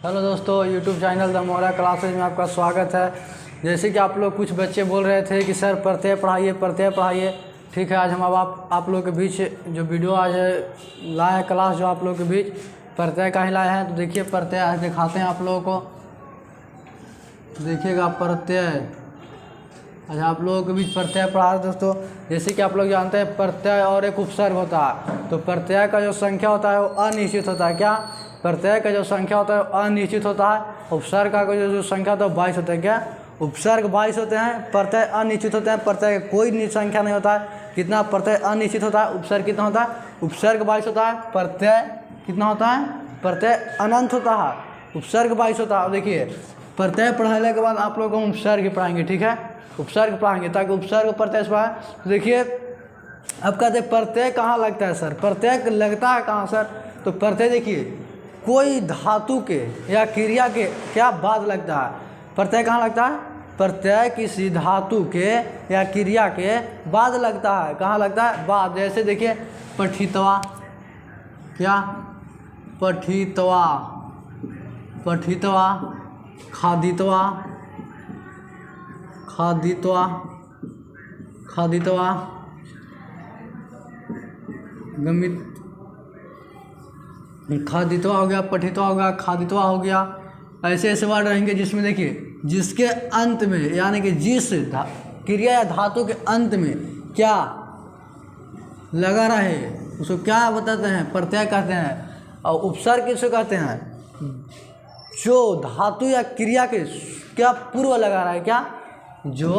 Hello दोस्तों, YouTube channel the Mohra classes में आपका स्वागत है। जैसे कि आप लोग कुछ बच्चे बोल रहे थे कि सर प्रत्यय पढ़ाइए। ठीक है, आज हम अब आप लोग के बीच जो वीडियो आज लाए हैं क्लास जो आप लोग के बीच प्रत्यय का ही लाए हैं। तो देखिए प्रत्यय आज दिखाते हैं आप लोगों को। देखिएगा प्रत्यय आज आप लोगों के बीच प्रत्यय पढ़ा है दोस्तों। जैसे कि आप लोग जानते हैं प्रत्यय और एक उपसर्ग होता है। तो प्रत्यय का जो संख्या होता है वो अनिश्चित होता है। क्या प्रत्यय का जो संख्या होता है वो अनिश्चित होता है। उपसर्ग का जो संख्या होता है 22 होता है। क्या उपसर्ग 22 होते हैं, प्रत्यय अनिश्चित होते हैं। प्रत्यय का कोई संख्या नहीं होता है। कितना प्रत्यय अनिश्चित होता है, उपसर्ग कितना होता है, उपसर्ग 22 होता है। प्रत्यय कितना होता है, प्रत्यय अनंत होता है, उपसर्ग 22 होता है। देखिए प्रत्यय पढ़ाने के बाद आप लोगों को उपसर्ग पढ़ाएंगे। ठीक है, उपसर्ग पढ़ाएंगे ताकि उपसर्ग प्रत्यय पढ़ाए। तो देखिए अब कहते हैं प्रत्यय कहाँ लगता है सर, प्रत्यय लगता है कहाँ सर। तो प्रत्यय देखिए कोई धातु के या क्रिया के क्या बाद लगता है। प्रत्यय कहाँ लगता है, प्रत्यय किसी धातु के या क्रिया के बाद लगता है। कहाँ लगता है, बाद। जैसे देखिए पठितवा, क्या पठितवा, पठितवा, खादितवा, खादितवा, खादितवा, गमित, खादितवा हो गया, पठितवा हो गया, खादितवा हो गया। ऐसे ऐसे वर्ड रहेंगे जिसमें देखिए जिसके अंत में यानी कि जिस क्रिया या धातु के अंत में क्या लगा रहे उसको क्या बताते हैं, प्रत्यय कहते हैं। और उपसर्ग किसको कहते हैं, जो धातु या क्रिया के क्या पूर्व लगा रहा है। क्या जो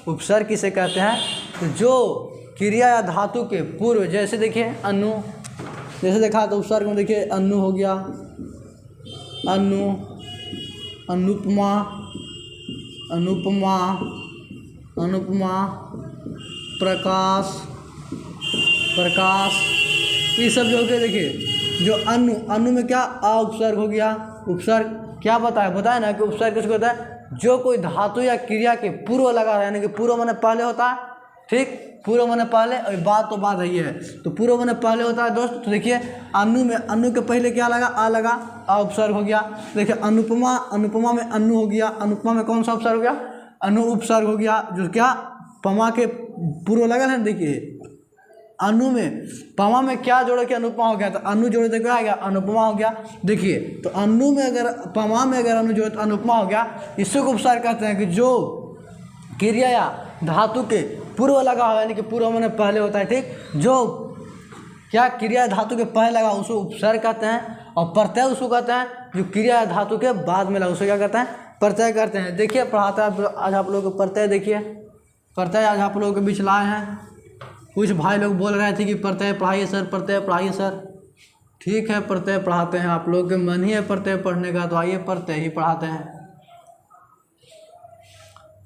उपसर्ग किसे कहते हैं, तो जो क्रिया या धातु के पूर्व। जैसे देखिए अनु, जैसे देखा तो उपसर्ग में देखिए अनु हो गया, अनु, अनुपमा, अनुपमा, अनुपमा, प्रकाश, प्रकाश, ये सब जो हो गया। देखिए जो अनु, अनु में क्या आ उपसर्ग हो गया। उपसर्ग क्या बताया ना कि उपसर्ग किसको होता है, जो कोई धातु या क्रिया के पूर्व लगा है, यानी कि पूर्व माने पहले होता है। ठीक, पूर्व माने पहले और बाद तो बाद है। तो पूर्व माने पहले होता है दोस्त। तो देखिए अनु में अनु के पहले क्या लगा, आ लगा, आ उपसर्ग हो गया। देखिए अनुपमा, अनुपमा में अनु हो गया। अनुपमा में कौन सा उपसर्ग हो गया, अनु उपसर्ग हो गया। जो क्या पमा के पूर्व लगा है। देखिए अनु में पमा में क्या जोड़े के अनुपमा हो गया, तो अनु जोड़े तो क्या आ गया, अनुपमा हो गया। देखिए तो अनु में अगर पमा में अगर अनु जोड़े तो अनुपमा हो गया। इसी को उपसर्ग कहते हैं कि जो क्रिया या धातु के पूर्व लगा हो, यानी कि पूर्व माने पहले होता है। ठीक, जो क्या क्रिया धातु के पहले लगा उसको उपसर्ग कहते हैं। और प्रत्यय उसको कहते हैं जो क्रिया धातु के बाद में लगा उसको क्या कहते हैं, प्रत्यय कहते हैं। देखिए पढ़ाता है आज आप लोगों को प्रत्यय। देखिए प्रत्यय आज आप लोगों के बीच लाए हैं। कुछ भाई लोग बोल रहे थे कि प्रत्यय पढ़ाइए सर, प्रत्यय पढ़ाइए सर। ठीक है, प्रत्यय पढ़ाते हैं। आप लोग के मन ही है प्रत्यय पढ़ने का, तो आइए प्रत्यय ही पढ़ाते हैं।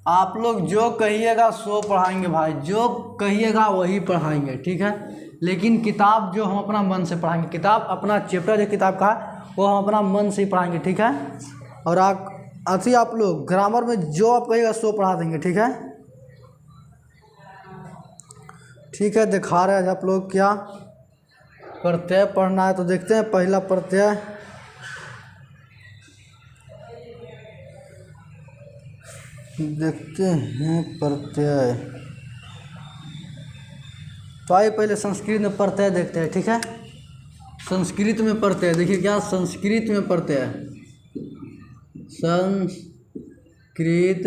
आप लोग जो कहिएगा सो पढ़ाएंगे भाई, जो कहिएगा वही पढ़ाएंगे। ठीक है, लेकिन किताब जो हम अपना मन से पढ़ाएंगे, किताब अपना चैप्टर जो किताब का वो हम अपना मन से ही पढ़ाएंगे। ठीक है, और आप लोग ग्रामर में जो आप कहिएगा सो पढ़ा देंगे। ठीक है, ठीक है, दिखा रहे हैं आज आप लोग क्या प्रत्यय पढ़ना है। तो देखते हैं पहला प्रत्यय। देखते हैं प्रत्यय। तो आइए पहले संस्कृत में प्रत्यय देखते हैं। ठीक है, संस्कृत में प्रत्यय देखिए क्या, संस्कृत में प्रत्यय, संस्कृत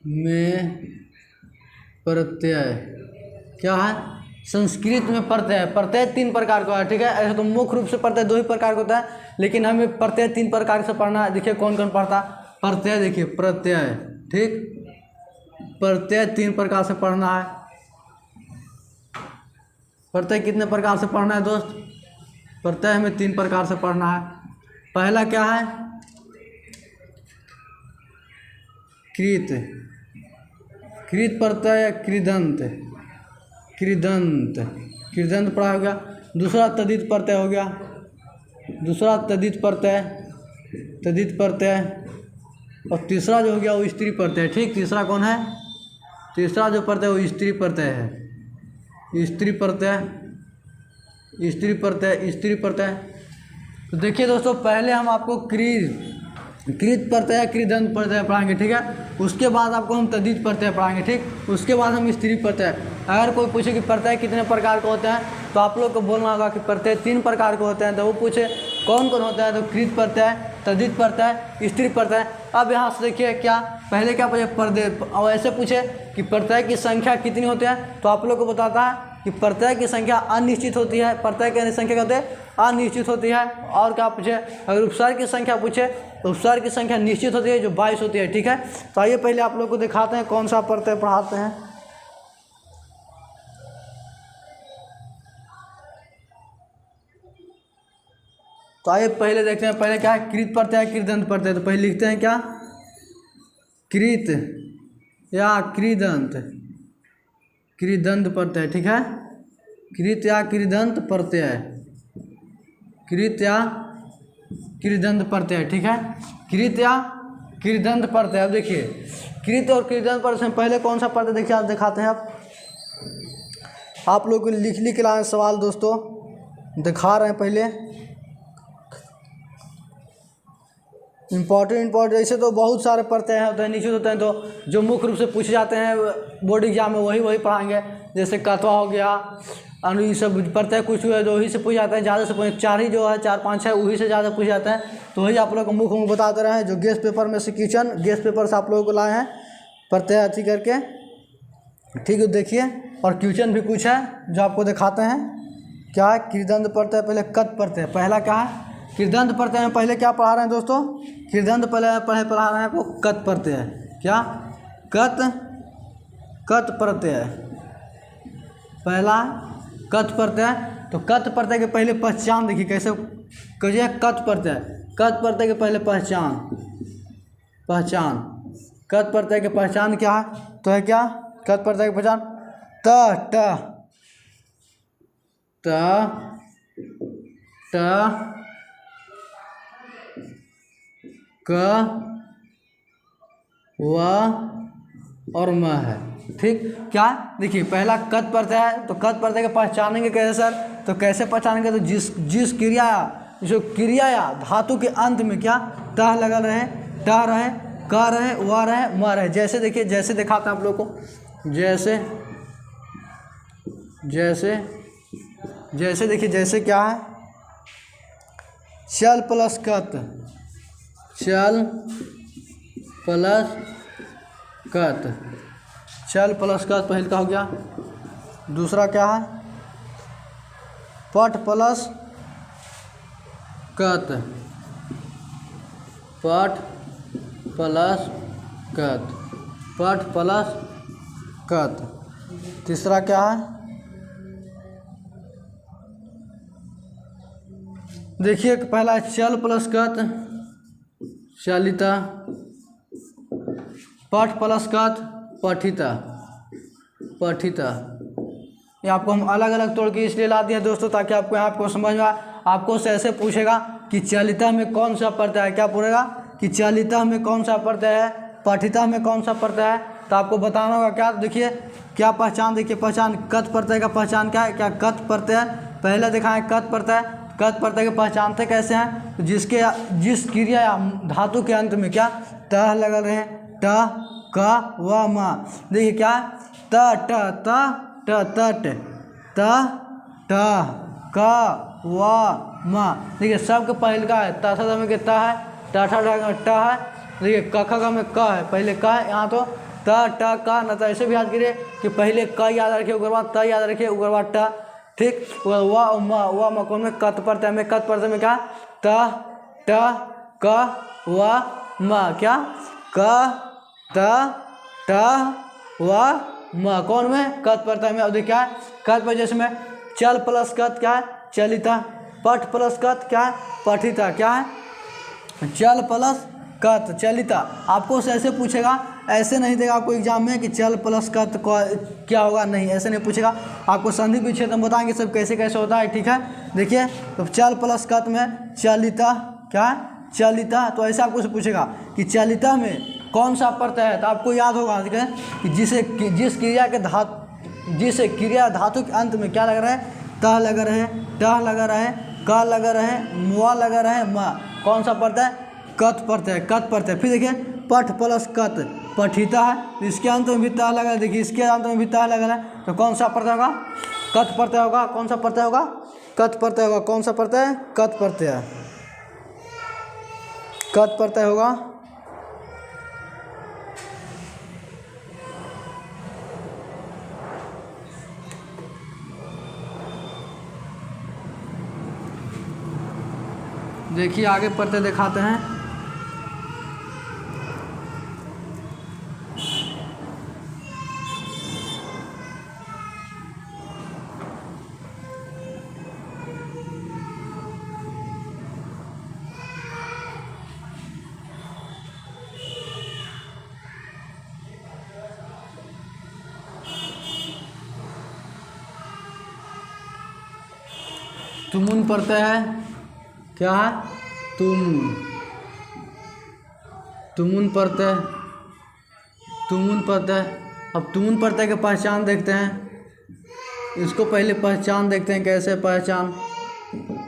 में प्रत्यय क्या है, संस्कृत में प्रत्यय। प्रत्यय 3 प्रकार का है। ठीक है, ऐसे तो मुख्य रूप से प्रत्यय 2 ही प्रकार का होता है, लेकिन हमें प्रत्यय 3 प्रकार से पढ़ना है। देखिए कौन कौन पढ़ता प्रत्यय। देखिए प्रत्यय, ठीक, प्रत्यय 3 प्रकार से पढ़ना है। प्रत्यय कितने प्रकार से पढ़ना है दोस्त, प्रत्यय हमें 3 प्रकार से पढ़ना है। पहला क्या है, कृत, कृत प्रत्यय, कृदंत, कृदंत, कृदंत पढ़ा हो गया। दूसरा तद्धित प्रत्यय हो गया, दूसरा तद्धित प्रत्यय, तद्धित प्रत्यय। और तीसरा जो हो गया वो स्त्री प्रत्यय। ठीक, तीसरा कौन है, तीसरा जो प्रत्यय वो स्त्री प्रत्यय है। स्त्री प्रत्यय, स्त्री प्रत्यय, स्त्री प्रत्यय। तो देखिए दोस्तों, पहले हम आपको कृत प्रत्यय कृदंत प्रत्यय पढ़ाएंगे, ठीक है। उसके बाद आपको हम तद्धित प्रत्यय पढ़ाएंगे, ठीक। उसके बाद हम स्त्री प्रत्यय। अगर कोई पूछे कि प्रत्यय कितने प्रकार के होते हैं, तो आप लोग को बोलना होगा कि प्रत्यय 3 प्रकार के होते हैं। तो वो पूछे कौन कौन होता है, तो कृत प्रत्यय, तद्धित प्रत्यय, स्त्री प्रत्यय। अब यहाँ से देखिए क्या पहले क्या पूछे, प्रत्यय। और ऐसे पूछे कि प्रत्यय की संख्या कितनी होती है, तो आप लोग को बताता है कि प्रत्यय की संख्या अनिश्चित होती है। प्रत्यय की संख्या कहते हैं अनिश्चित होती है। और क्या पूछे, अगर उपसर्ग की संख्या पूछे तो उपसर्ग की संख्या निश्चित होती है, जो 22 होती है, ठीक है। तो आइए पहले आप लोग को दिखाते हैं कौन सा प्रत्यय पढ़ाते हैं। तो आइए पहले देखते हैं, पहले क्या है, कृत प्रत्यय कृदंत प्रत्यय। तो पहले लिखते हैं क्या, कृत या कृदंत, कृदंत प्रत्यय, ठीक है। कृत या कृदंत प्रत्यय, कृत या कृदंत प्रत्यय, ठीक है। कृत या कृदंत प्रत्यय। अब देखिए कृत और कृदंत प्रत्यय में पहले कौन सा प्रत्यय, देखिए आप दिखाते हैं। आप लोग को लिख के लाए सवाल दोस्तों, दिखा रहे हैं पहले। इम्पॉर्टेंट ऐसे तो बहुत सारे प्रत्यय होते हैं, निश्चित होते हैं, तो जो मुख्य रूप से पूछे जाते हैं बोर्ड एग्जाम में वही पढ़ाएंगे। जैसे कत्वा हो गया, और ये सब प्रत्यय कुछ है जो वही से पूछ जाते हैं, ज़्यादा से 4 ही जो है, 4-5 है, वही से ज़्यादा पूछ जाते हैं। तो वही आप लोग को मुख्य बताते रहे हैं, जो गेस्ट पेपर में से किचन गेस्ट पेपर से आप लोगों को लाए हैं प्रत्यय अथी करके, ठीक है। देखिए, और क्वेश्चन भी कुछ है जो आपको दिखाते हैं। क्या है, कृदंत प्रत्यय, पहले कत प्रत्यय। पहला क्या है, कृदंत प्रत्यय में पहले क्या पढ़ा रहे हैं दोस्तों, कृदंत पढ़ा रहे हैं आपको कत प्रत्यय। क्या, कत प्रत्यय, पहला कत प्रत्यय। तो कत प्रत्यय के पहले पहचान देखिए कैसे कहिए, कत प्रत्यय के पहले पहचान कत प्रत्यय के पहचान क्या है, तो है क्या, कत प्रत्यय की पहचान ट क व और म है, ठीक। क्या देखिए, पहला कत प्रत्यय है, तो कत प्रत्यय के पहचानेंगे कैसे सर, तो कैसे पहचानेंगे, तो जिस क्रिया जो क्रिया या धातु के अंत में क्या तह लगा रहे, ट रहे, क रहे, व रहे, म रहे। जैसे देखिए, जैसे दिखाते हैं आप लोग को, जैसे देखिए, जैसे क्या है, चल प्लस कत, चल प्लस कत पहले का हो गया। दूसरा क्या है, पट प्लस कत। तीसरा क्या है, देखिए पहला चल प्लस कत, चलिता। पठ प्लस कत, पठिता। ये आपको हम अलग अलग तोड़ के इसलिए ला दिए दोस्तों, ताकि आपको यहाँ आपको समझ में आए। आपको से ऐसे पूछेगा कि चलिता में कौन सा प्रत्यय है, क्या पूछेगा कि चलिता में कौन सा प्रत्यय है, पठिता में कौन सा प्रत्यय है, तो आपको बताना होगा क्या। देखिए क्या पहचान, देखिए पहचान, कत प्रत्यय का पहचान क्या है, क्या कत प्रत्यय पहले दिखाएं। कत प्रत्यय के पहचानते कैसे हैं, तो जिस क्रिया या धातु के अंत में क्या तह लगा रहे, ट क व म। देखिए क्या, त ट क व म। देखिए सबके पहले का है, त में के त है, ट है। देखिए क में क है, पहले क है यहाँ, तो त ट क न। तो ऐसे भी याद करिए कि पहले क याद रखिए, उसके बाद त याद रखिए, उसके बाद ट, ठीक। व म कौन में, कत प्रत्यय में। कत प्रत्यय में क्या, त ट क व म। क्या, क त ट व म, कौन में, कत प्रत्यय में। अब देखिए क्या है, कत पर जैसे में चल प्लस कत क्या है, चलिता। पठ प्लस कत क्या है, पठिता। क्या है, चल प्लस कत, चलिता। आपको ऐसे पूछेगा, ऐसे नहीं देगा आपको एग्जाम में कि चल प्लस कत क्या होगा, नहीं ऐसे नहीं पूछेगा। आपको संधि विच्छेद हम बताएंगे सब कैसे कैसे होता है, ठीक है। देखिए तो चल प्लस कत में चलिता, क्या है, चलिता। तो ऐसे आपको पूछेगा कि चलिता में कौन सा प्रत्यय है, तो आपको याद होगा कि जिस क्रिया धातु के अंत में क्या लग रहा है, तह लगा रहे, ट लगा रहे, का लगा रहे, मुआ लगा रहे, मा, कौन सा प्रत्यय? कत प्रत्यय, कत प्रत्यय। फिर देखिए पठ प्लस कत, पठिता है, इसके अंत में भी ता लगा है, देखिए इसके अंत में भी ता लगा है, तो कौन सा प्रत्यय होगा? कत प्रत्यय होगा। कौन सा प्रत्यय होगा? कत प्रत्यय होगा। कौन सा प्रत्यय? कत प्रत्यय, कत प्रत्यय होगा। देखिए आगे प्रत्यय दिखाते हैं। तुमुन प्रत्यय है, क्या है? तुमुन, तुमुन प्रत्यय, तुमुन प्रत्यय। अब तुमुन प्रत्यय की पहचान देखते हैं, इसको पहले पहचान देखते हैं कैसे पहचान।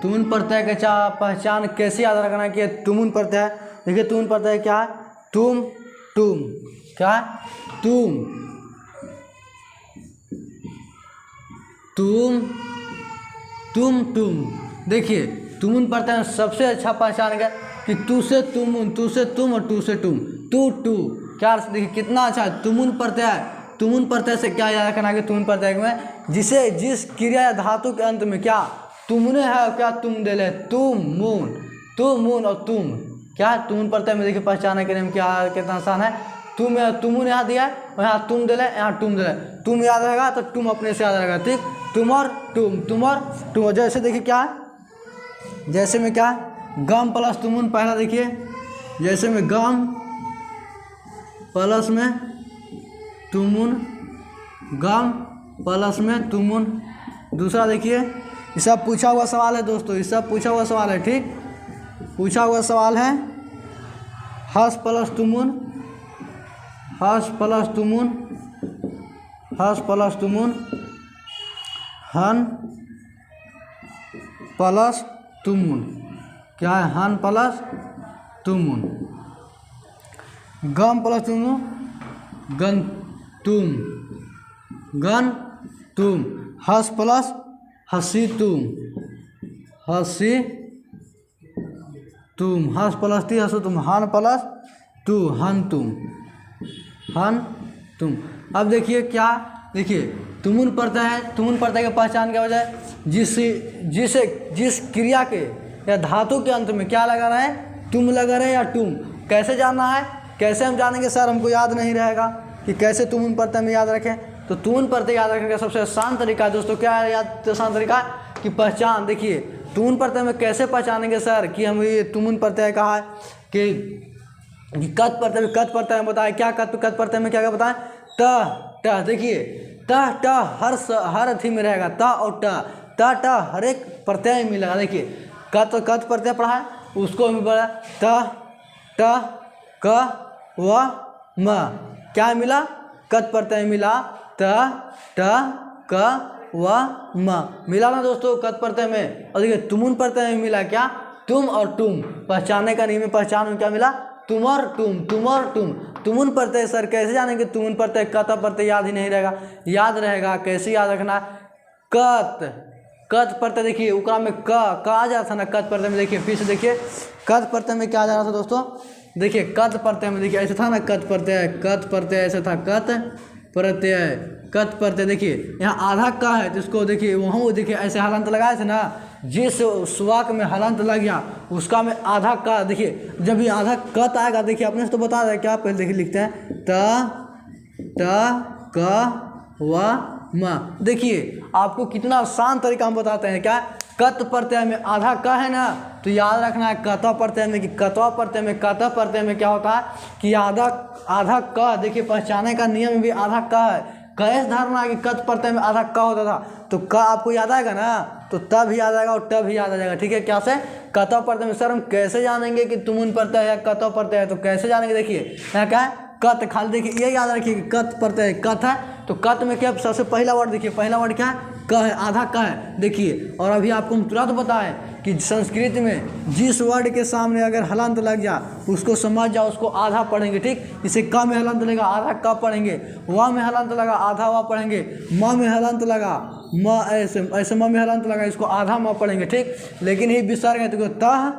तुमुन प्रत्यय के पहचान कैसे याद रखना कि तुमुन प्रत्यय। देखिए तुमुन प्रत्यय क्या है? तुम, तुम, क्या है? तुम, तुम, तुम, तुम। देखिए तुमुन प्रत्यय में सबसे अच्छा पहचान क्या कि तू से तुमुन, तू से तुम और तू से तुम, तू टू। क्या देखिए कितना अच्छा तुमुन प्रत्यय। तुमुन प्रत्यय से क्या याद रखना कि तुमुन प्रत्यय में जिसे जिस क्रिया या धातु के अंत में क्या तुमने है, क्या तुम दे ले, तुम मून, तुम मून और तुम, क्या तुमुन प्रत्यय में देखिए पहचाने के लिए क्या कितना आसान है। तुम, तुमुन यहाँ दिया है और यहाँ तुम दे ले, यहाँ तुम दे ले, तुम याद रहेगा तो तुम अपने से याद रहेगा, ठीक। तुम और तुम, तुम और तुम। जैसे देखिए क्या है, जैसे में क्या गम प्लस तुमुन, पहला देखिए जैसे में गम प्लस में तुमुन, गम प्लस में तुमुन। दूसरा देखिए, ये सब पूछा हुआ सवाल है दोस्तों, ये सब पूछा हुआ सवाल है, ठीक। पूछा हुआ सवाल है हस प्लस तुमुन, हस प्लस तुमुन, हस प्लस तुमुन, हन प्लस तुमुन, क्या है? हन प्लस तुमुन। गम प्लस तुमुन, गन तुम, गन तुम। हस प्लस हसी तुम, हसी तुम। हस प्लस ती, हसु तुम। हन प्लस तू, हन तुम, हन तुम। अब देखिए क्या, देखिए तुमुन प्रत्यय है। तुमुन प्रत्यय की पहचान क्या हो जाए? जिस क्रिया के या धातु के अंत में क्या लगा रहा है? तुम लगा रहे या तुम। कैसे जानना है? कैसे हम जानेंगे सर? हमको याद नहीं रहेगा कि कैसे तुमुन प्रत्यय में याद रखें। तो तुमुन प्रत्यय याद रखने का सबसे आसान तरीका है दोस्तों, क्या है याद आसान तरीका कि पहचान। देखिए तुमुन प्रत्यय में कैसे पहचानेंगे सर कि हम ये तुमुन प्रत्यय कहा है कि कत प्रत्यय में, कत प्रत्यय में बताए क्या, कत प्रत्यय में क्या क्या बताएं? ट, देखिए ट हर अथी में रहेगा, त और ट हर एक प्रत्यय में मिलेगा। देखिए कत प्रत्यय पढ़ा है, उसको भी पढ़ा त क व म, क्या मिला? कत प्रत्यय मिला, त क व म मिला ना दोस्तों कत प्रत्यय में। और देखिए तुमुन प्रत्यय में मिला क्या? तुम और तुम। पहचानने का नियम में पहचान में क्या मिला? तुम और तुम, तुम और तुम। तुमुन प्रत्यय सर कैसे जानेंगे? तुमुन प्रत्यय कत प्रत्यय याद ही नहीं रहेगा, याद रहेगा कैसे याद रखना? कत प्रत्यय देखिए उकरा में क आ जाता था ना कत प्रत्यय में। देखिए फिर से देखिए कत प्रत्यय में क्या आ जा रहा था दोस्तों? देखिए कत प्रत्यय में देखिए ऐसे था ना कत प्रत्यय ऐसे था कत प्रत्यय। देखिए यहाँ आधा क है तो इसको देखिए वहाँ देखिए ऐसे हलंत लगाए थे ना, जिस सुवाक में हलंत लग गया उसका में आधा क। देखिए जब ये आधा कत आएगा, देखिए अपने से तो बता रहे क्या, पहले देखिए लिखते हैं त क व म। देखिए आपको कितना आसान तरीका हम बताते हैं, क्या कत प्रत्यय में आधा क है ना, तो याद रखना है कत प्रत्यय में कि कत प्रत्यय में क्या होता है कि आधा क। देखिए पहचाने का नियम भी आधा क है। कैसे धारणा है कि कत प्रत्यय में आधा क होता था, तो क आपको याद आएगा ना, तो त भी याद आएगा और ट भी याद आ जाएगा, ठीक है। क्या से? कत प्रत्यय में। सर हम कैसे जानेंगे कि तुमुन प्रत्यय है या कत प्रत्यय है? तो कैसे जानेंगे? देखिए यहाँ क्या है? कत। खाली देखिए ये याद रखिए कि कत प्रत्यय कत है, तो कत में क्या सबसे पहला वर्ड देखिए, पहला वर्ड क्या है? क है, आधा क है। देखिए और अभी आपको हम तुरंत बताएं कि संस्कृत में जिस वर्ड के सामने अगर हलंत लग जाए उसको समझ जाओ, उसको आधा पढ़ेंगे, ठीक। इसे क में हलंत लगा आधा क पढ़ेंगे, व में हलंत लगा आधा व पढ़ेंगे, म में हलंत लगा म ऐसे म में हलंत लगा इसको आधा म पढ़ेंगे, ठीक। लेकिन ये विसर्ग है तो तह,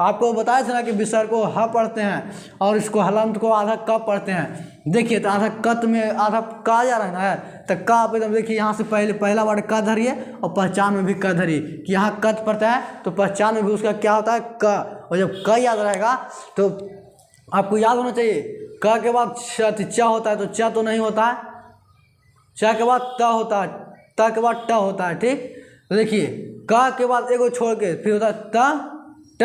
आपको बताया था ना कि विसर्ग को ह पढ़ते हैं और इसको हलंत को आधा क पढ़ते हैं। देखिए तो आधा कत में आधा का जा रहा है तो का आप एकदम देखिए यहाँ से पहला वर्ड क धरिए और पहचान में भी क धरिए कि यहाँ कत पढ़ता है तो पहचान में भी उसका क्या होता है क, और जब क याद रहेगा तो आपको याद होना चाहिए क के बाद च होता है तो च तो नहीं होता है, च के बाद त होता है, त के बाद ट होता है, ठीक। तो देखिए क के बाद एगो छोड़ के फिर होता है त ट,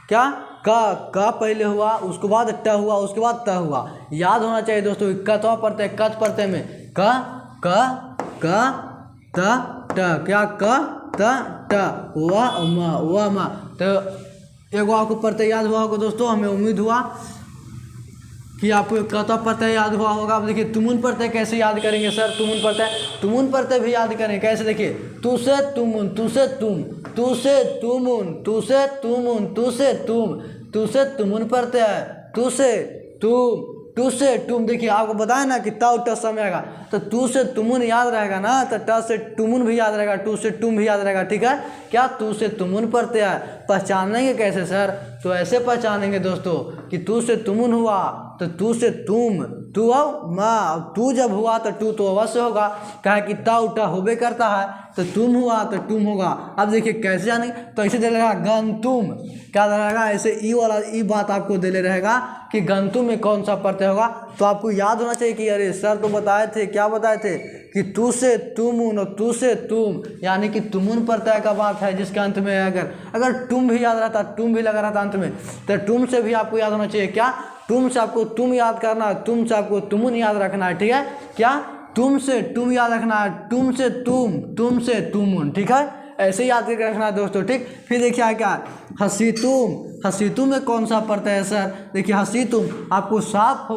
क्या का पहले हुआ उसके बाद ट हुआ उसके बाद त हुआ, याद होना चाहिए दोस्तों। कतवा पढ़ते हैं कत पढ़ते में क त ट, क्या क त ट व म। तो एगो आपको पढ़ते याद हुआ होगा दोस्तों, हमें उम्मीद हुआ कि आपको कतवा पढ़ते याद हुआ होगा। अब देखिए तुमुन पढ़ते कैसे याद करेंगे सर, तुमुन पढ़ते भी याद करें कैसे, देखिए तू से तुमुन, तू से तुम, तू से तुमुन, तू से तुमुन, तू से तुम, तू से तुमुन पढ़ते हैं, तू से तुम, तू से तुम। देखिए आपको बताया ना कि ता ट समय आएगा तो तू से तुमुन याद रहेगा ना, तो ट से तुमुन भी याद रहेगा, टू से तुम भी याद रहेगा, ठीक है। क्या तू से तुमुन पढ़ते हैं, पहचानेंगे कैसे सर, तो ऐसे पहचानेंगे दोस्तों कि तू से तुमुन हुआ तो तू से तुम, तू आओ माँ, तू जब हुआ तो तू तो अवश्य होगा, कहे कि ता उठा होबे करता है तो तुम हुआ तो तुम होगा। अब देखिए कैसे जानेंगे, तो ऐसे दे रहेगा गंतुम, क्या रहेगा ऐसे ई वाला ई बात आपको दे रहेगा कि गंतुम में कौन सा प्रत्यय होगा। तो आपको याद होना चाहिए कि अरे सर तो बताए थे, क्या बताए थे कि तू से तुमुन और तू से तुम, यानी कि तुमुन प्रत्यय का बात है जिसके अंत में अगर तुम भी याद रहता, तुम भी लगा रहता अंत में, तो तुम से भी आपको याद होना चाहिए, क्या तुम से आपको तुम याद करना है, तुम से आपको तुमुन याद रखना है, ठीक है। क्या तुम से तुम याद रखना है, तुम से तुम से तुमुन, ठीक है, ऐसे याद करके रखना है दोस्तों, ठीक। फिर देखिए क्या हसीतुम, हसीतुम में कौन सा पढ़ता है सर, देखिए हसीतुम आपको साफ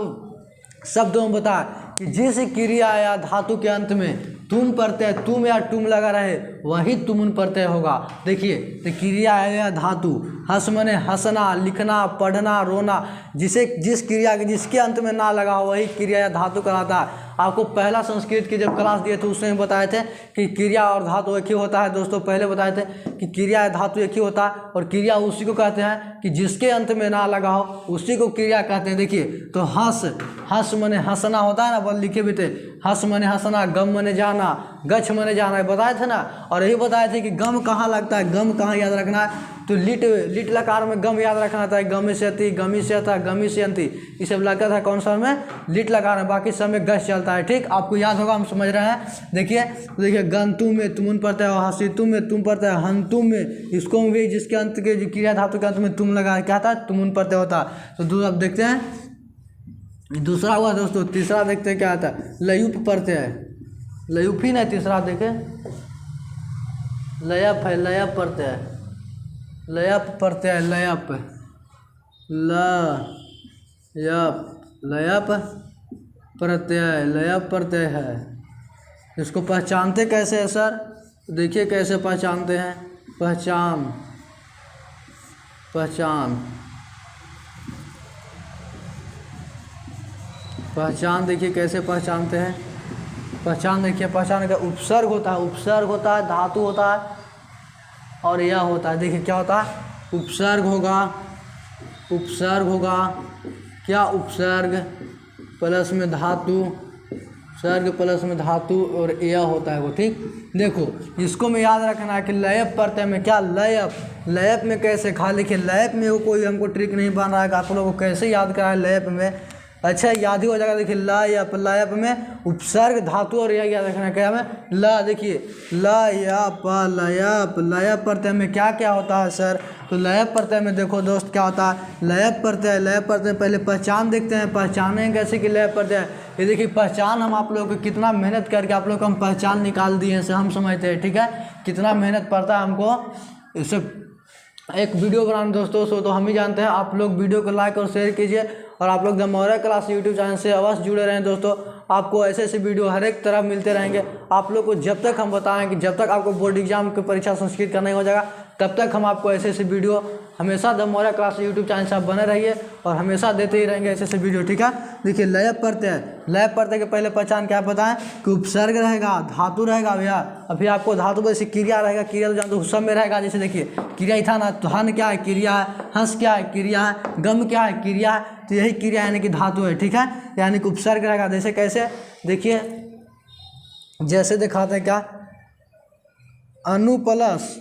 शब्दों में बता कि जिस क्रिया या धातु के अंत में तुम प्रत्यय, तुम या तुम लगा रहे वही तुमुन प्रत्यय होगा। देखिए तो क्रिया या धातु, हस मने हंसना, लिखना, पढ़ना, रोना, जिस क्रिया के जिसके अंत में ना लगा हो वही क्रिया या धातु कहलाता है। आपको पहला संस्कृत की जब क्लास दिए थे उसमें बताए थे कि क्रिया और धातु एक ही होता है दोस्तों, पहले बताए थे कि क्रिया या धातु एक ही होता है और क्रिया उसी को कहते हैं कि जिसके अंत में ना लगा हो उसी को क्रिया कहते हैं। देखिए तो हंस मने हंसना होता है ना, बल लिखे भी थे, हंस मने हंसना, गम मने जाना, गच्छ मने जाना, बताए थे ना। और यही बताए थे कि गम कहाँ लगता है, गम कहाँ याद रखना है, तो लिट लकार में गम याद रखना था, गमी से अति, गमी से था, गमी से अंति, ये सब लगता था कौन सा में लिट लकार में, बाकी सब में गश चलता है, ठीक। आपको याद होगा, हम समझ रहे हैं। देखिए गंतु में तुमुन पड़ता है, हसीतु में तुम पड़ता है, हंतु में इसको भी जिसके अंत के जो क्रिया धातु के अंत में तुम लगा क्या था तुमुन पड़ते होता। तो दूसरा अब देखते हैं, दूसरा हुआ दोस्तों। तीसरा देखते हैं क्या आता है, लयुप पड़ते हैं, लयुप ही नहीं, तीसरा देखे लयप है, लयप पड़ते हैं, लयप पढ़ते हैं, लयप लयप प्रत्यय, लयप प्रत्यय है। इसको पहचानते कैसे है सर, देखिए कैसे पहचानते हैं, पहचान देखिए कैसे पहचानते हैं, पहचान देखिए, पहचान का उपसर्ग होता है, धातु होता है और यह होता है। देखिए क्या होता है, उपसर्ग होगा, क्या उपसर्ग प्लस में धातु, सर्ग प्लस में धातु और यह होता है वो, ठीक। देखो इसको में याद रखना है कि लयप प्रत्यय में क्या लयप में कैसे खा, लिखिए लयप में वो कोई हमको ट्रिक नहीं बन रहा है कि आप लोगों को कैसे याद कराए लयप में, अच्छा याद ही हो जाएगा। देखिए लयप में उपसर्ग धातु और यह याद रखना है, क्या में ल, देखिए लयप प्रत्यय में क्या क्या होता है सर, तो लयप प्रत्यय में देखो दोस्त क्या होता है, लयप प्रत्यय पहले पहचान देखते हैं, पहचाने कैसे कि लयप प्रत्यय, ये देखिए पहचान हम आप लोगों को कितना मेहनत करके आप लोग को हम पहचान निकाल दिए हैं, हम समझते हैं, ठीक है, कितना मेहनत पड़ता है हमको इससे एक वीडियो बनाना दोस्तों। सो तो हम ही जानते हैं, आप लोग वीडियो को लाइक और शेयर कीजिए और आप लोग the Maurya class YouTube channel से अवश्य जुड़े रहें दोस्तों। आपको ऐसे ऐसे वीडियो हर एक तरफ मिलते रहेंगे। आप लोग को जब तक हम बताएं कि जब तक आपको बोर्ड एग्जाम की परीक्षा संस्कृत का नहीं हो जाएगा तब तक हम आपको ऐसे ऐसे वीडियो हमेशा the Maurya class YouTube channel से आप बने रहिए और हमेशा देते ही रहेंगे ऐसे ऐसे वीडियो, ठीक है। देखिए लय प्रत्यय, लय प्रत्यय के पहले पहचान क्या बताएं कि उपसर्ग रहेगा, धातु रहेगा भैया। अभी आपको धातु जैसे क्रिया रहेगा, क्रिया तो जानते हो सब में रहेगा। जैसे देखिए क्रिया ही था ना, तो हन क्या है क्रिया है, हंस क्या है क्रिया है, गम क्या है क्रिया है, तो यही क्रिया यानी कि धातु है, ठीक है। यानी कि उपसर्ग रहेगा। जैसे कैसे देखिए, जैसे दिखाते हैं क्या, अनु प्लस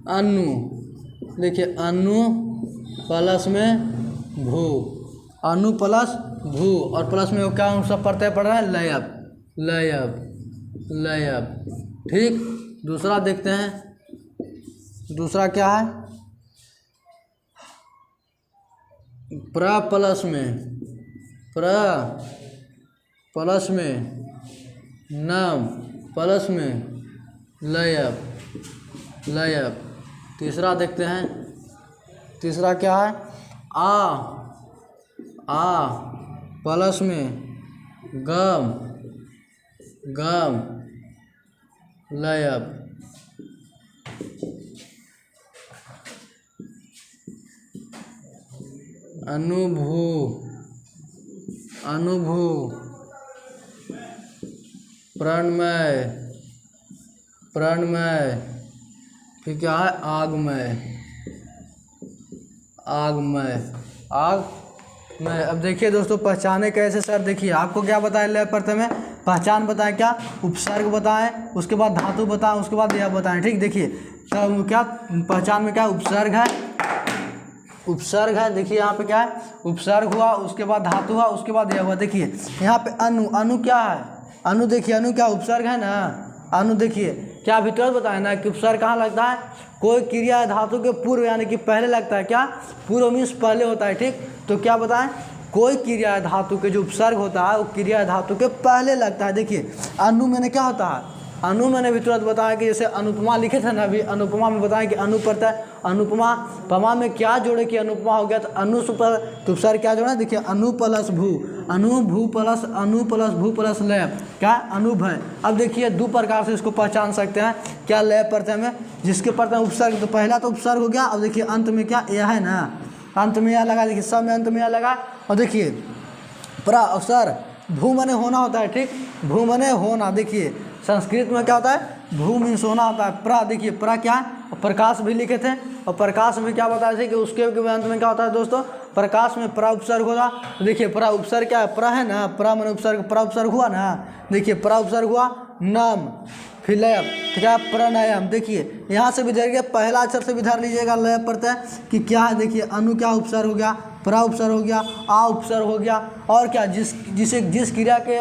अनु, देखिए अनु प्लस में भू, अनु प्लस भू और प्लस में वो क्या सब प्रत्यय पड़ रहा है लयब, लयब लयब, ठीक। दूसरा देखते हैं, दूसरा क्या है, प्र प्लस में, प्र प्लस में नम प्लस में लयब, लयब। तीसरा देखते हैं, तीसरा क्या है, आ प्लस में गम, गम लयब। अनुभू, अनुभू, प्रणमय, प्रणमय, फिर क्या है आगमय, आगमय, आगमय। अब देखिए दोस्तों पहचाने कैसे सर, देखिए आपको क्या बताया लय प्रत्यय में, पहचान बताएं क्या, उपसर्ग बताएं, उसके बाद धातु बताएं, उसके बाद यह बताएं, ठीक। देखिए तब क्या पहचान में क्या उपसर्ग है, उपसर्ग है। देखिए यहाँ पे क्या है, उपसर्ग हुआ, उसके बाद धातु हुआ, उसके बाद यह हुआ। देखिए यहाँ पे अनु, अनु क्या है, अनु देखिए अनु क्या उपसर्ग है ना, अनु देखिए क्या अभी तुरंत बताया ना कि उपसर्ग कहाँ लगता है, कोई क्रिया धातु के पूर्व यानी कि पहले लगता है, क्या पूर्व मीन्स पहले होता है, ठीक। तो क्या बताएं, कोई क्रिया धातु के जो उपसर्ग होता है वो क्रिया धातु के पहले लगता है। देखिए अनु मैंने क्या होता है, अनु मैंने भी तुरंत बताया कि जैसे अनुपमा लिखे थे ना, अभी अनुपमा में बताया कि अनु प्रत्यय, अनुपमा पमा में क्या जोड़े कि अनुपमा हो गया, तो अनु सुपर तो उपसर्ग क्या जोड़ा, देखिए अनु प्लस भू, अनु भू प्लस अनु प्लस भू प्लस लय, क्या अनुभय। अब देखिए दो प्रकार से इसको पहचान सकते हैं, क्या लय प्रत्यय में, जिसके प्रत्यय उपसर्ग, तो पहला तो उपसर्ग हो गया। अब देखिए अंत में क्या यह है ना, अंत में यह लगा, देखिए सब में अंत में यह लगा। और देखिए प्रा अवसर, भू मने होना होता है, ठीक, भू मने होना। देखिए संस्कृत में क्या होता है, भू मीन्स होना होता है। प्रा देखिए प्रा क्या है, प्रकाश भी लिखे थे, और प्रकाश में क्या बताया थे कि उसके अंत में क्या होता है दोस्तों, प्रकाश में प्रा उपसर्ग होगा। देखिए प्रा उपसर्ग क्या है, प्रा है ना, प्रा मैंने उपसर्ग, प्रा उपसर्ग हुआ ना, देखिए प्रा उपसर्ग हुआ, नम फिर लय, तो क्या प्रणयम। देखिए यहाँ से भी धरिए, पहला अक्षर से भी धर लीजिएगा लय प्रत्यय कि क्या है, देखिए अनु क्या उपसर्ग हो गया, प्रा उपसर्ग हो गया, आ उपसर्ग हो गया, और क्या जिस क्रिया के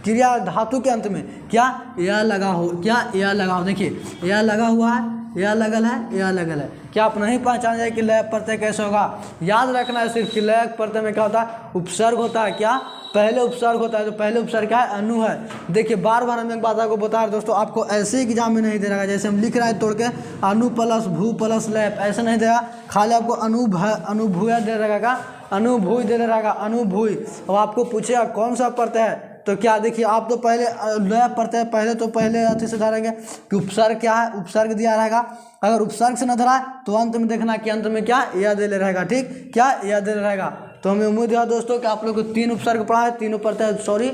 क्रिया धातु के अंत में क्या या लगा हो, क्या या लगा हो। देखिए या लगा हुआ है, या लगल है, या लगल है। क्या आप नहीं पहचान जाए कि लय प्रत्यय कैसे होगा, याद रखना है सिर्फ कि लय प्रत्यय में क्या होता है, उपसर्ग होता है, क्या पहले उपसर्ग होता है। तो पहले उपसर्ग क्या है, अनु है। देखिए बार बार हम एक बात आपको बता रहे दोस्तों, आपको ऐसे एग्जाम में नहीं दे रहा, जैसे हम लिख रहे हैं तोड़ के अनु प्लस भू प्लस लय, ऐसे नहीं देगा, खाली आपको अनुभूय दे रहेगा, अनुभूय दे रहेगा, अनुभूय। अब आपको पूछेगा कौन सा प्रत्यय है, तो क्या देखिए आप तो पहले लय प्रत्यय पहले तो पहले अति से धरेंगे कि उपसर्ग क्या है, उपसर्ग दिया रहेगा। अगर उपसर्ग से न धरा तो अंत में देखना कि अंत में क्या या दे ले रहेगा, ठीक, क्या या दे रहेगा। तो हमें उम्मीद है दोस्तों कि आप लोग को 3 उपसर्ग पढ़ा है, 3 प्रत्यय, सॉरी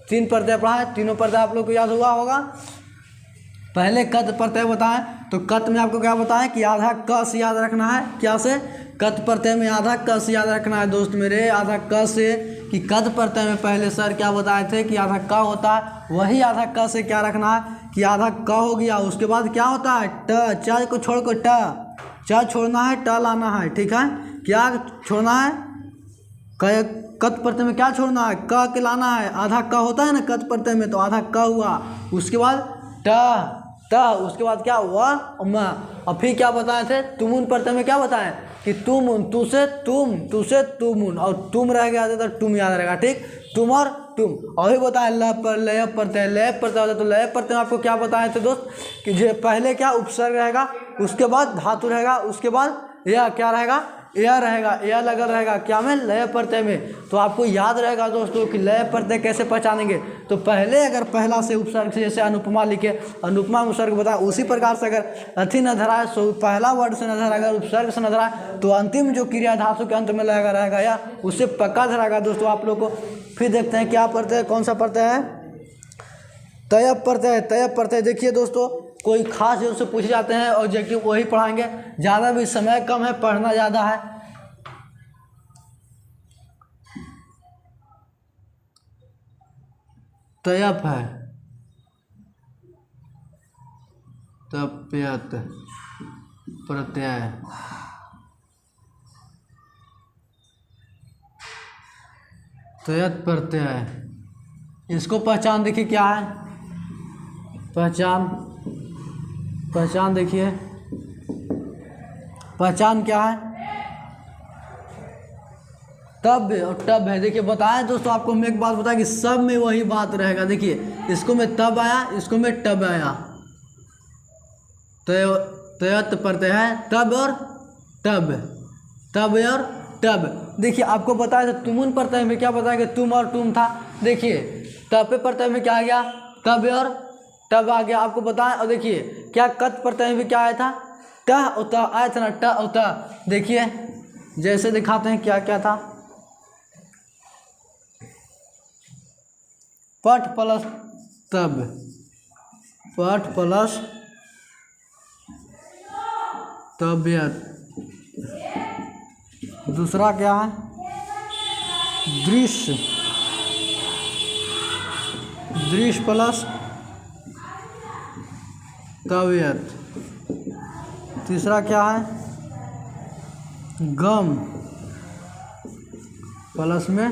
3 प्रत्यय पढ़ा है, तीनों प्रत्यय आप लोग को याद हुआ होगा। पहले कत प्रत्यय बताएं, तो कत में आपको क्या बताएं कि आधा क से याद रखना है, क्या से, कत प्रत्यय में आधा क से याद रखना है दोस्त मेरे, आधा क से, कि कत प्रत्यय में पहले सर क्या बताए थे कि आधा क होता है, वही आधा क से क्या रखना है कि आधा क हो गया, उसके बाद क्या होता है ट, च को छोड़ कर च छोड़ना है, ट लाना है, ठीक है। क्या छोड़ना है, कत प्रत्यय में क्या छोड़ना है, क के लाना है, आधा क होता है ना कत प्रत्यय में, तो आधा क हुआ, उसके बाद ट, उसके बाद क्या हुआ म। और फिर क्या बताए थे, तुमुन प्रत्यय में क्या बताएं कि तुम, तू से तुमुन, और तुम रह गया तो तुम याद रहेगा, ठीक, तुम और तुम। और ही बताया लय प्रत्यय, लय प्रत्यय होता है, तो लय प्रत्यय में आपको क्या बताए थे दोस्त कि जो पहले क्या उपसर्ग रहेगा, उसके बाद धातु रहेगा, उसके बाद यह क्या रहेगा, यह रहेगा, यह लगल रहेगा क्या में, लय प्रत्यय में। तो आपको याद रहेगा दोस्तों कि लय प्रत्यय कैसे पहचानेंगे। तो पहले अगर पहला से उपसर्ग से, जैसे अनुपमा लिखे, अनुपमा में उपसर्ग बताया, उसी प्रकार से अगर अथी न धरा है, सो पहला वर्ड से न धरा, अगर उपसर्ग से न धरा तो अंतिम जो क्रिया धातु के अंत में लगेगा रहेगा या उससे पक्का धराएगा दोस्तों आप लोग को। फिर देखते हैं क्या प्रत्यय, कौन सा प्रत्यय है, तय प्रत्यय। तय प्रत्यय देखिए दोस्तों, कोई खास जो से पूछे जाते हैं ऑब्जेक्टिव वही पढ़ाएंगे, ज़्यादा भी समय कम है, पढ़ना ज़्यादा है। तयप है, तप्यत प्रत्यय, तयत प्रत्यय। इसको पहचान देखिए क्या है, पहचान देखिए, पहचान क्या है, तब और टब है। देखिए बताएं दोस्तों आपको मैं एक बात बताया कि सब में वही बात रहेगा। देखिए इसको में तब आया, इसको में टब आया, तयत प्रत्यय है, तब और टब, तब और टब। देखिए आपको बताया था तुमुन प्रत्यय में क्या बताया कि तुम और तुम था। देखिए तब प्रत्यय में क्या आ गया, तब और टब आ गया आपको बताएं। और देखिए क्या कत प्रत्यय में क्या आया था, टह और तह आया था ना, टह और तह। देखिए जैसे दिखाते हैं क्या क्या था, पठ प्लस तब, पठ प्लस तबियत। दूसरा क्या है, दृश्य, दृश्य प्लस तबियत। तीसरा क्या है, गम प्लस में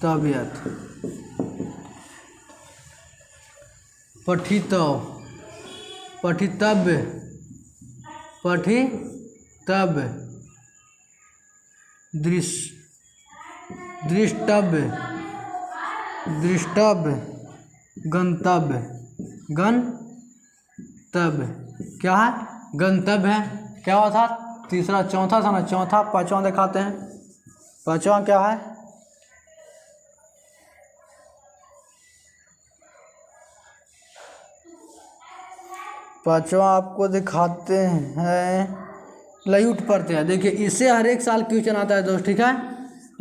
तबियत। पठितव, पठितव्य, पठितव्य, दृश्य, दृष्टव्य, दृष्टव्य, गंतव्य, गंतव्य। क्या है, गंतव्य है। क्या हुआ था, तीसरा, चौथा था ना, चौथा। पांचवा दिखाते हैं, पांचवा क्या है, पांचवा आपको दिखाते हैं लयूट प्रत्यय। देखिए इससे हर एक साल क्वेश्चन आता है दोस्त, ठीक है।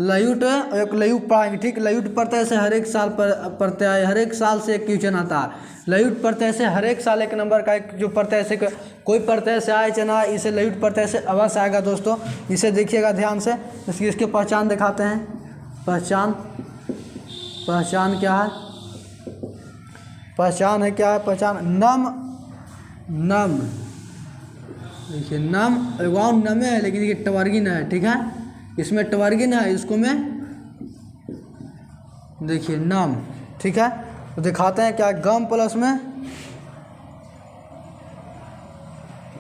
लयूट, एक लयूट पढ़ाएंगे, ठीक। लयूट प्रत्यय से हर एक साल प्रत्यय, हर एक साल से एक क्वेश्चन आता है। लयूट प्रत्यय से हर एक साल एक नंबर का एक जो प्रत्यय से कोई प्रत्यय से आए चना, इसे लयूट प्रत्यय से अवश्य आएगा दोस्तों। इसे देखिएगा ध्यान से। इसकी पहचान दिखाते हैं, पहचान, पहचान क्या है, पहचान है क्या है, पहचान नम, नम। देखिए नम, वाव नमे है, लेकिन ये टवर्गिन है, ठीक है। इसमें टवर्गिन है, इसको में देखिए नम, ठीक है। तो दिखाते हैं क्या, गम प्लस में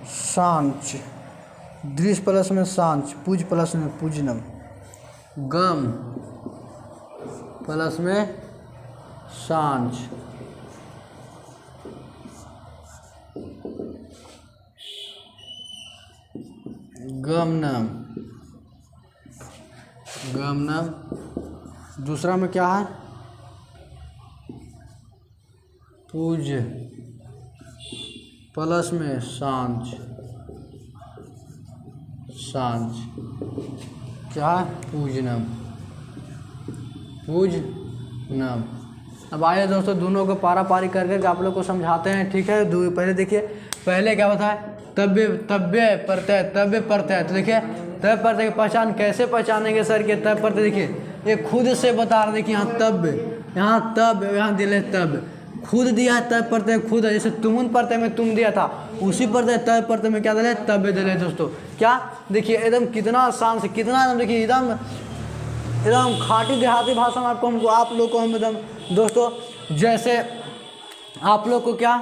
सांच, दृश्य प्लस में सांच, पूज प्लस में पूजनम, गम प्लस में सांच, गमनम, गमनम। दूसरा में क्या है, पूज प्लस में सांझ, सांझ क्या है, पूजनम, पूजनम। अब आइए दोस्तों दोनों को पारा पारी करके आप लोग को समझाते हैं, ठीक है। पहले देखिए, पहले क्या होता है, तव्य, तव्य प्रत्यय, तव्य प्रत्यय। तो देखिए तव्य प्रत्यय की पहचान कैसे पहचानेंगे सर के तव्य प्रत्यय। देखिए ये खुद से बता रहे, देखिए यहाँ तव्य, यहाँ तव्य, यहाँ दिले तव्य, खुद दिया है तव्य प्रत्यय, खुद है। जैसे तुमुन प्रत्यय में तुम दिया था, उसी प्रत्यय तव्य प्रत्यय में क्या दिले, तव्य दिले दोस्तों। क्या देखिए एकदम कितना आसान से, कितना एकदम देखिए एकदम एकदम खाटी देहाती भाषा में आपको आप लोग को हम एकदम दोस्तों, जैसे आप लोग को क्या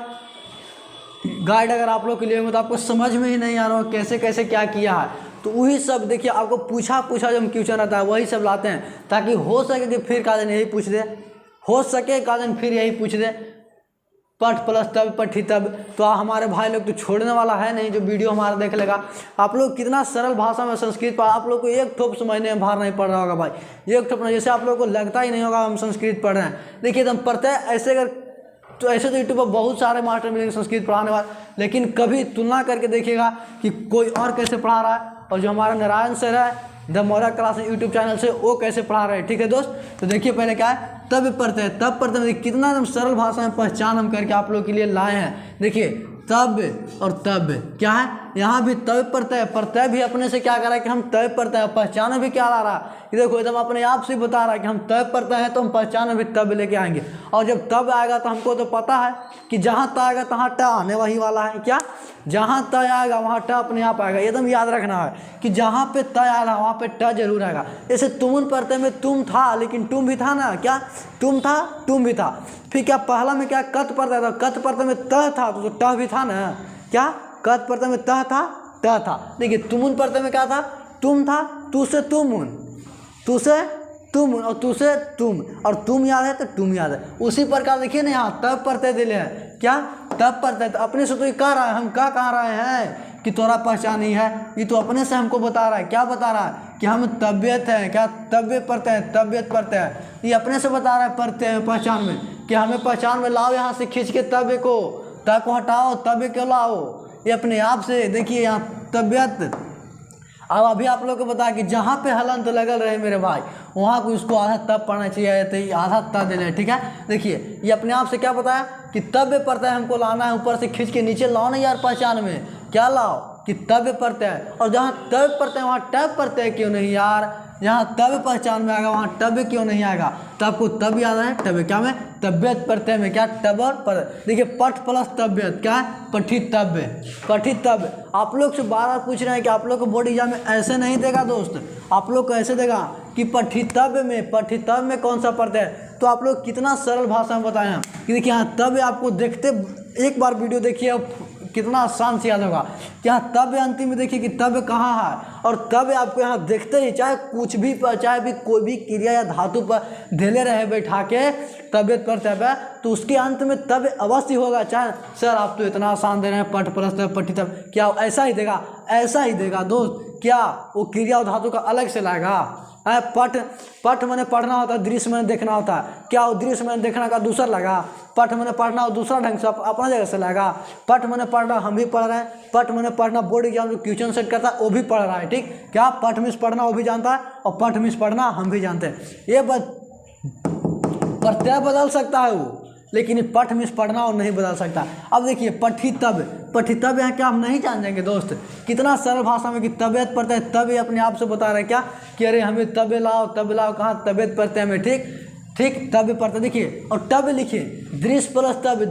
गाइड अगर आप लोग के लिए होंगे तो आपको समझ में ही नहीं आ रहा हो कैसे कैसे क्या किया है, तो वही सब देखिए आपको पूछा जब क्वेश्चन आता है वही सब लाते हैं, ताकि हो सके कि फिर का दिन यही पूछ दे, हो सके का दिन फिर यही पूछ दे। पठ प्लस तब पठी तब। तो हमारे भाई लोग तो छोड़ने वाला है नहीं, जो वीडियो हमारा देख लेगा। आप लोग कितना सरल भाषा में संस्कृत पढ़ा, आप लोग को एक ठोप समझने में भार नहीं पड़ रहा होगा भाई, एक ठोप नहीं, जैसे आप लोग को लगता ही नहीं होगा हम संस्कृत पढ़ रहे हैं। देखिए एकदम प्रत्यय ऐसे अगर तो ऐसे तो यूट्यूब पर बहुत सारे मास्टर मिलेंगे संस्कृत पढ़ाने वाले, लेकिन कभी तुलना करके देखिएगा कि कोई और कैसे पढ़ा रहा है और जो हमारा नारायण सर है the moral classes YouTube channel से वो कैसे पढ़ा रहे हैं। ठीक है दोस्त, तो देखिए पहले क्या है, तब पढ़ते हैं, तब पढ़ते हैं, कितना एकदम सरल भाषा में पहचान हम करके आप लोग के लिए लाए हैं। देखिए तब और तब क्या है, यहाँ भी तब पढ़ते हैं, प्रत्यय भी अपने से क्या कर रहा है कि हम तब पढ़ते हैं, पहचान भी क्या ला रहा है कि देखो एकदम अपने आप से बता रहा है कि हम तब पढ़ते हैं, तो हम पहचान भी तब लेके आएंगे। और जब तब आएगा तो हमको तो पता है कि जहाँ त आएगा तहाँ ट आने वही वाला है। क्या, जहाँ त आएगा वहाँ ट अपने आप आएगा, एकदम याद रखना है कि जहाँ पे त आएगा वहाँ पे ट जरूर आएगा। जैसे तुमुन पढ़ते में तुम था, लेकिन तुम भी था ना, क्या तुम था, तुम भी था। फिर क्या पहला में क्या कत पढ़ता था, कत पढ़ते में त था तो ट भी था ना, क्या कत पढ़ते में त था, ट था। देखिए तुमुन पढ़ते में क्या था, तुम था, तू से तुमुन, तू से तुम और तू से तुम, और तुम याद है तो तुम याद है। उसी प्रकार देखिए ना यहाँ तब पढ़ते दिले हैं, क्या तब पढ़ते हैं, तो अपने से तो ये कह रहा है, हम क्या कह रहे हैं कि तोरा पहचान ही है, ये तो अपने से हमको बता रहा है। क्या बता रहा है कि हम तबियत हैं, क्या तबियत पढ़ते हैं, तबियत पढ़ते हैं, ये अपने से बता रहा है पढ़ते हैं पहचान में, कि हमें पहचान में लाओ, यहाँ से खींच के तब को, तब को हटाओ, तब को लाओ, ये अपने आप से। देखिए यहाँ तबियत। अब अभी आप लोग को बता कि जहाँ पे हलन तो लगल रहे मेरे भाई, वहाँ को उसको आधा तब पढ़ना चाहिए, तो आधा तब दे रहे। ठीक है, देखिए ये अपने आप से क्या बताया कि तब पढ़ता है, हमको लाना है ऊपर से खींच के नीचे लाओ ना यार, पहचान में क्या लाओ कि तब पढ़ते हैं। और जहाँ तब पढ़ते हैं वहाँ टब पढ़ते हैं क्यों नहीं यार, जहाँ तब पहचान में आएगा वहाँ टब क्यों नहीं आएगा। तो आपको तब याद है, तब क्या में तबियत पढ़ते में, क्या टब और पढ़। देखिए पठ प्लस तबियत क्या है, पठित तब्य, पठित तब्य। आप लोग से बार बार पूछ रहे हैं कि आप लोग को बोर्ड एग्जाम में ऐसे नहीं देगा दोस्त, आप लोग को ऐसे देगा कि पठितव्य में, पठितव्य में कौन सा पढ़ते हैं। तो आप लोग कितना सरल भाषा में बताए हैं कि देखिए यहाँ तब आपको देखते, एक बार वीडियो देखिए कितना आसान से याद होगा। यहाँ तब अंतिम में देखिए कि तब कहाँ है, और तब आपको यहाँ देखते ही चाहे कुछ भी, चाहे भी कोई भी क्रिया या धातु पर ढेले रहे बैठा के तबियत पर तब है, तो उसके अंत में तब अवश्य होगा। चाहे सर आप तो इतना आसान दे रहे हैं, पठ प्लस तब पठी तब, क्या ऐसा ही देगा, ऐसा ही देगा दोस्त। क्या वो क्रिया और धातु का अलग से लाएगा। पठ, पठ मैंने पढ़ना होता है, दृश्य मैंने देखना होता है, क्या वो दृश्य मैंने देखना का दूसरा लगा, पठ मैंने पढ़ना हो दूसरा ढंग से अपना जगह से लगा। पठ मैंने पढ़ना हम भी पढ़ रहे हैं, पठ मैंने पढ़ना बोर्ड एग्जाम जो क्वेश्चन सेट करता है वो भी पढ़ रहा है। ठीक, क्या पठ मिस पढ़ना वो भी जानता है और पठ मिस पढ़ना हम भी जानते हैं। ये प्रत्यय बदल सकता है वो, लेकिन ये पठ मिस पढ़ना और नहीं बदल सकता। अब देखिए पठितव्य, पठितव्य यहाँ क्या हम नहीं जान जाएंगे दोस्त, कितना सरल भाषा में कि तबियत पढ़ते हैं, तब ये अपने आप से बता रहे हैं क्या कि अरे हमें तब लाओ, तब लाओ, कहाँ तबियत पढ़ते हैं हमें। ठीक ठीक, तब पढ़ते देखिए, और टब लिखिए, दृश्य प्लस तब,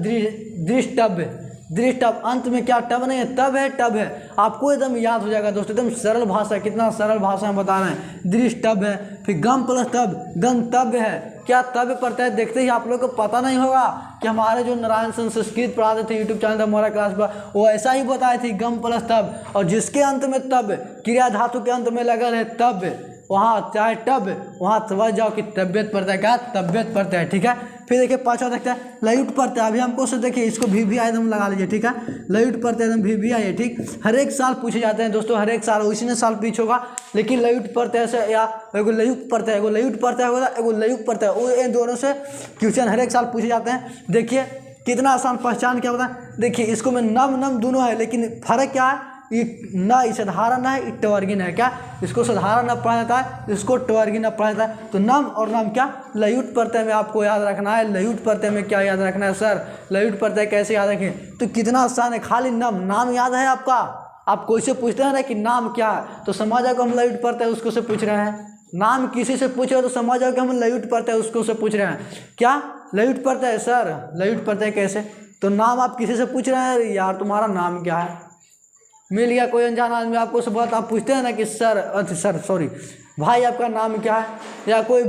दृष्टव्य, दृष्टव, अंत में क्या टब नहीं है, तब है, टब है। आपको एकदम याद हो जाएगा दोस्तों, एकदम सरल भाषा, कितना सरल भाषा में बता रहे हैं। दृष्टव्य है, फिर गम प्लस तब, गंतव्य है, क्या तब पढ़ता है। देखते ही आप लोग को पता नहीं होगा कि हमारे जो नारायण संस्कृत पढ़ाते थे यूट्यूब चैनल मोरा क्लास पर, वो ऐसा ही बताए थे गम प्लस तब, और जिसके अंत में तब, क्रिया धातु के अंत में लगा है तब, वहाँ चाहे टब, वहाँ समझ जाओ कि तबियत पढ़ता है, क्या तबियत पढ़ता है। ठीक है, फिर देखिए पाँचवा देखते हैं लयुट पढ़ते हैं। अभी हमको से देखिए इसको भी एकदम लगा लीजिए। ठीक है, लयुट पढ़ते एकदम भी आइए। ठीक, हर एक साल पूछे जाते हैं दोस्तों, हर एक साल उसी ने साल पीछे होगा, लेकिन लयुट पढ़ते हैं ऐसे, या एगो लयुक्त पढ़ते हैं, एगो लयुट पढ़ता है, एगो लयुक्त पढ़ता है, वो इन दोनों से क्वेश्चन हर एक साल पूछे जाते हैं। देखिए कितना आसान, पहचान क्या बताएं। देखिए इसको में नम नम दोनों है, लेकिन फर्क क्या है, ये न साधारण है, ये टवर्गिन है। क्या इसको साधारण न पढ़ा जाता है, इसको टवर्गिन न पढ़ा जाता है। तो नम और नम क्या लयुट प्रत्यय में आपको याद रखना है। लयुट प्रत्यय में क्या याद रखना है सर, लयुट प्रत्यय कैसे याद रखें, तो कितना आसान है, खाली नम, नाम याद है आपका। आप कोई से पूछते हैं ना कि नाम क्या है, तो समझ जाओ हम लयुट प्रत्यय उसको से पूछ रहे हैं। नाम किसी से पूछ रहे हो तो समझ जाओ कि हम लयुट प्रत्यय उसको से पूछ रहे हैं। क्या लयुट प्रत्यय सर, लयुट प्रत्यय कैसे, तो नाम आप किसी से पूछ रहे हैं, यार तुम्हारा नाम क्या है, मिल गया कोई अनजान आदमी आपको से बात, आप पूछते हैं ना कि सर सॉरी भाई आपका नाम क्या है, या कोई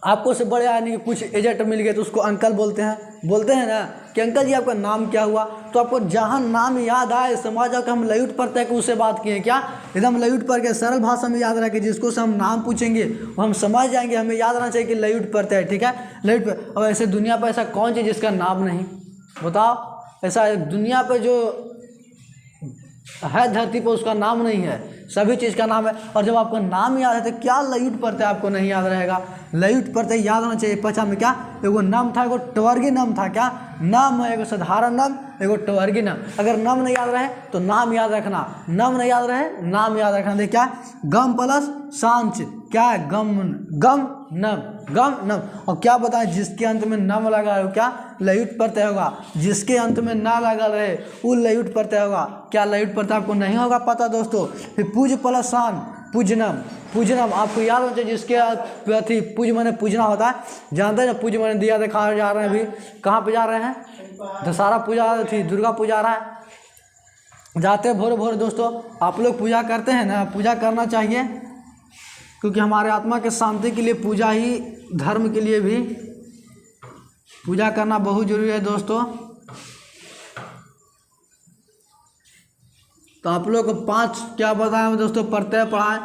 आपको से बड़े आदमी के कुछ एजेंट मिल गए तो उसको अंकल बोलते हैं ना कि अंकल जी आपका नाम क्या हुआ। तो आपको जहाँ नाम याद आए समझ जाओ कि हम लयुट प्रत्यय के उससे बात किए। क्या एकदम लयुट प्रत्यय सरल भाषा में याद रखें, जिसको से हम नाम पूछेंगे वो हम समझ जाएंगे, हमें याद रहना चाहिए कि लयुट प्रत्यय। ठीक है, लयुट। और ऐसे दुनिया पर ऐसा कौन चीज़ जिसका नाम नहीं, बताओ, ऐसा दुनिया पे जो है धरती पर उसका नाम नहीं है, सभी चीज़ का नाम है। और जब आपको नाम याद है तो क्या लयुट प्रत्यय आपको नहीं याद रहेगा? लयुट प्रत्यय याद होना चाहिए। पहचान में क्या, एगो नम था, एगो टवर्गी नम था। क्या नम है? एगो साधारण नम, एगो टवर्गी नम। अगर नम नहीं याद रहे तो नाम याद रखना, नम नहीं याद रहे नाम याद रखना। देखिए क्या, गम प्लस सांच, क्या है? गम, गम नम, गम नम। और क्या बताएं, जिसके अंत में नम लगा है क्या लयुट प्रत्यय होगा। जिसके अंत में ना लगा रहे वो लयुट प्रत्यय होगा। क्या लयुट प्रत्यय आपको नहीं होगा पता दोस्तों? फिर पूज प्लस शान, पूजनम, पूजनम आपको याद होना चाहिए। जिसके अथी पूज माने पूजना होता है, जानते हैं ना? पूज माने दिया देखा जा रहे हैं, अभी कहाँ पे जा रहे हैं? दशहरा पूजा थी, दुर्गा पूजा आ रहा है, जाते हैं भोर भोर दोस्तों। आप लोग पूजा करते हैं ना? पूजा करना चाहिए, क्योंकि हमारे आत्मा के शांति के लिए पूजा ही, धर्म के लिए भी पूजा करना बहुत जरूरी है दोस्तों। तो आप लोग को 5 क्या बताएं दोस्तों, प्रत्यय पढ़ाएं।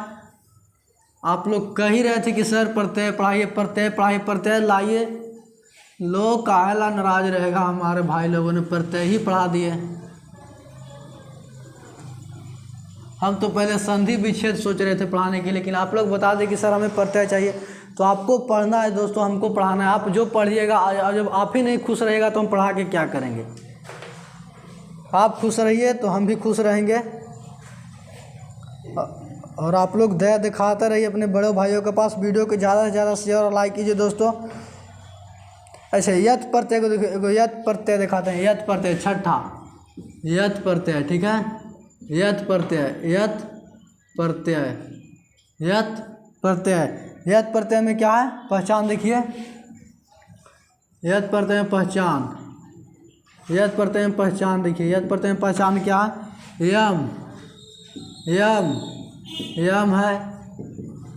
आप लोग कह ही रहे थे कि सर प्रत्यय पढ़ाइए, प्रत्यय पढ़ाइए, प्रत्यय लाइए। लोग काहेला नाराज रहेगा, हमारे भाई लोगों ने प्रत्यय ही पढ़ा दिए। हम तो पहले संधि विच्छेद सोच रहे थे पढ़ाने के, लेकिन आप लोग बता दें कि सर हमें प्रत्यय चाहिए। तो आपको पढ़ना है दोस्तों, हमको पढ़ाना है। आप जो पढ़िएगा, जब आप ही नहीं खुश रहिएगा तो हम पढ़ा के क्या करेंगे? आप खुश रहिए तो हम भी खुश रहेंगे। और आप लोग दया दिखाते रहिए अपने बड़े भाइयों के पास। वीडियो को ज़्यादा से ज़्यादा शेयर और लाइक कीजिए दोस्तों। ऐसे यत प्रत्यय को देखो, यत प्रत्यय दिखाते हैं। यत प्रत्यय छठा, यत प्रत्यय, ठीक है? यत प्रत्यय, यत प्रत्यय, यत प्रत्यय। यत प्रत्यय में क्या है? पहचान देखिए, यत प्रत्यय में पहचान, यत प्रत्यय में पहचान देखिए। यत प्रत्यय में पहचान क्या है? यम, यम, यम है,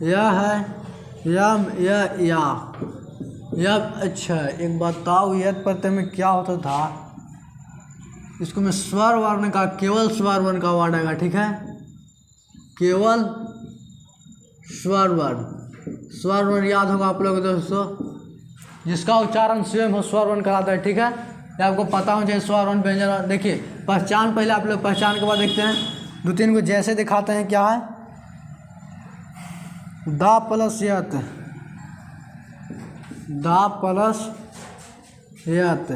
यह है, यम, या, यम। अच्छा एक बताओ, यत प्रत्यय में क्या होता था? इसको मैं स्वर वर्ण का, केवल स्वर वर्ण का वर्ड आएगा, ठीक है? केवल स्वर वर्ण, स्वर वर्ण याद होगा आप लोगों को दोस्तों, जिसका उच्चारण स्वयं हो स्वर वर्ण कराता है, ठीक है? ये आपको पता होना चाहिए स्वर वर्ण व्यंजन। देखिए पहचान, पहले आप लोग पहचान के बाद देखते हैं 2-3 को जैसे दिखाते हैं। क्या है? दा प्लस यत, दा प्लस यत,